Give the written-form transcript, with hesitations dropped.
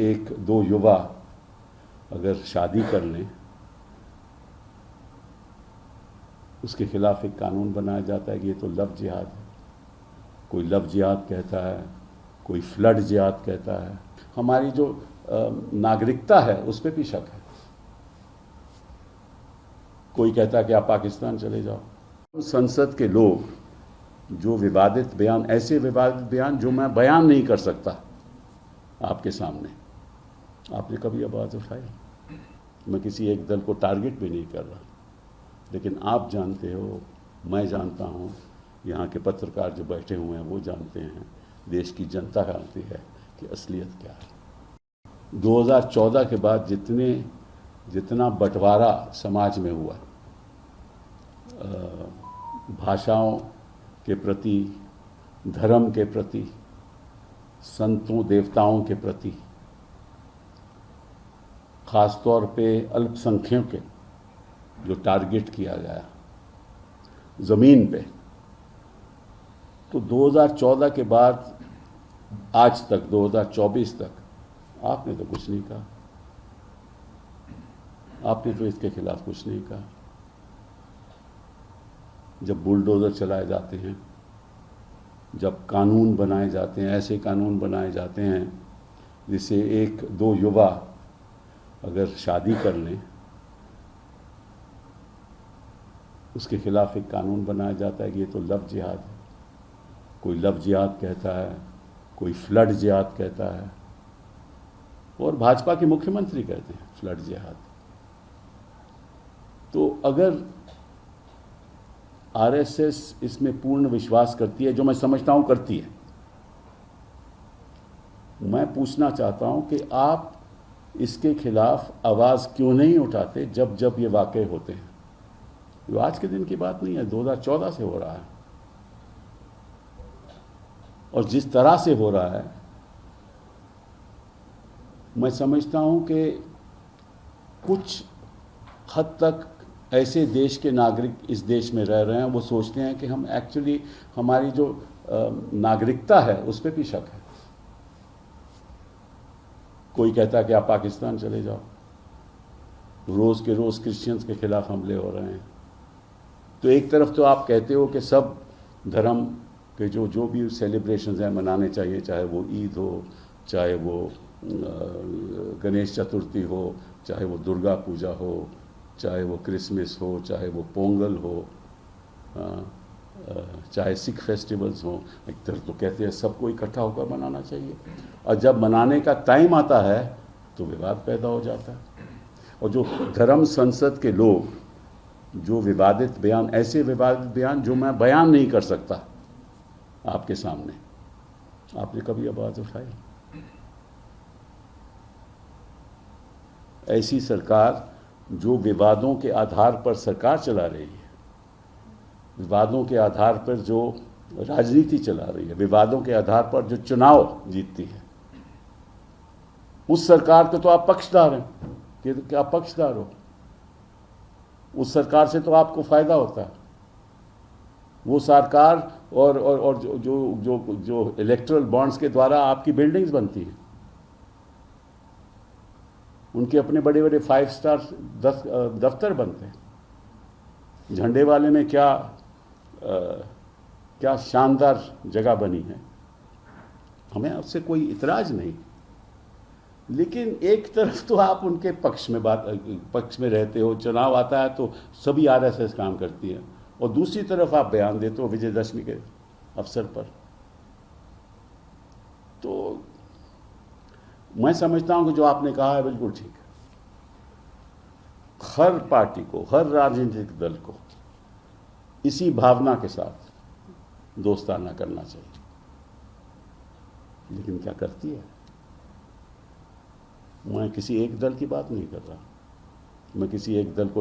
एक दो युवा अगर शादी कर लें, उसके खिलाफ एक कानून बनाया जाता है कि ये तो लव जिहाद है। कोई लव जिहाद कहता है, कोई फ्लड जिहाद कहता है। हमारी जो नागरिकता है उस पर भी शक है। कोई कहता है कि आप पाकिस्तान चले जाओ। संसद के लोग जो विवादित बयान, ऐसे विवादित बयान जो मैं बयान नहीं कर सकता आपके सामने, आपने कभी आवाज़ उठाई? मैं किसी एक दल को टारगेट भी नहीं कर रहा, लेकिन आप जानते हो, मैं जानता हूँ, यहाँ के पत्रकार जो बैठे हुए हैं वो जानते हैं, देश की जनता जानती है कि असलियत क्या है। 2014 के बाद जितना बंटवारा समाज में हुआ, भाषाओं के प्रति, धर्म के प्रति, संतों देवताओं के प्रति, खासतौर पे अल्पसंख्यकों के जो टारगेट किया गया ज़मीन पे, तो 2014 के बाद आज तक 2024 तक आपने तो कुछ नहीं कहा। आपने तो इसके खिलाफ कुछ नहीं कहा। जब बुलडोज़र चलाए जाते हैं, जब कानून बनाए जाते हैं, ऐसे कानून बनाए जाते हैं जिससे एक दो युवा अगर शादी कर लें, उसके खिलाफ एक कानून बनाया जाता है कि ये तो लव जिहाद है। कोई लव जिहाद कहता है, कोई फ्लड जिहाद कहता है, और भाजपा के मुख्यमंत्री कहते हैं फ्लड जिहाद। तो अगर आरएसएस इसमें पूर्ण विश्वास करती है, जो मैं समझता हूं करती है, मैं पूछना चाहता हूं कि आप इसके खिलाफ आवाज़ क्यों नहीं उठाते जब जब ये वाक़े होते हैं। ये आज के दिन की बात नहीं है, 2014 से हो रहा है, और जिस तरह से हो रहा है, मैं समझता हूं कि कुछ हद तक ऐसे देश के नागरिक इस देश में रह रहे हैं, वो सोचते हैं कि हम एक्चुअली, हमारी जो नागरिकता है उस पर भी शक है। कोई कहता है कि आप पाकिस्तान चले जाओ। रोज़ के रोज़ क्रिश्चियंस के खिलाफ हमले हो रहे हैं। तो एक तरफ तो आप कहते हो कि सब धर्म के जो भी सेलिब्रेशंस हैं मनाने चाहिए, चाहे वो ईद हो, चाहे वो गणेश चतुर्थी हो, चाहे वो दुर्गा पूजा हो, चाहे वो क्रिसमस हो, चाहे वो पोंगल हो, चाहे सिख फेस्टिवल्स हों। एक तरफ तो कहते हैं सबको इकट्ठा होकर मनाना चाहिए, और जब मनाने का टाइम आता है तो विवाद पैदा हो जाता है। और जो धर्म संसद के लोग जो विवादित बयान, ऐसे विवादित बयान जो मैं बयान नहीं कर सकता आपके सामने, आपने कभी आवाज़ उठाई? ऐसी सरकार जो विवादों के आधार पर सरकार चला रही है, विवादों के आधार पर जो राजनीति चला रही है, विवादों के आधार पर जो चुनाव जीतती है, उस सरकार के तो आप पक्षधर हैं कि क्या पक्षधर हो। उस सरकार से तो आपको फायदा होता है। वो सरकार और जो जो जो जो इलेक्टोरल बॉन्ड्स के द्वारा आपकी बिल्डिंग्स बनती हैं, उनके अपने बड़े बड़े 5 स्टार दफ्तर बनते हैं। झंडे वाले में क्या शानदार जगह बनी है, हमें उससे कोई इतराज नहीं। लेकिन एक तरफ तो आप उनके पक्ष में रहते हो, चुनाव आता है तो सभी आरएसएस काम करती है, और दूसरी तरफ आप बयान देते हो विजयदशमी के अवसर पर। तो मैं समझता हूं कि जो आपने कहा है बिल्कुल ठीक है। हर पार्टी को, हर राजनीतिक दल को इसी भावना के साथ दोस्ताना करना चाहिए, लेकिन क्या करती है? मैं किसी एक दल की बात नहीं कर रहा, मैं किसी एक दल को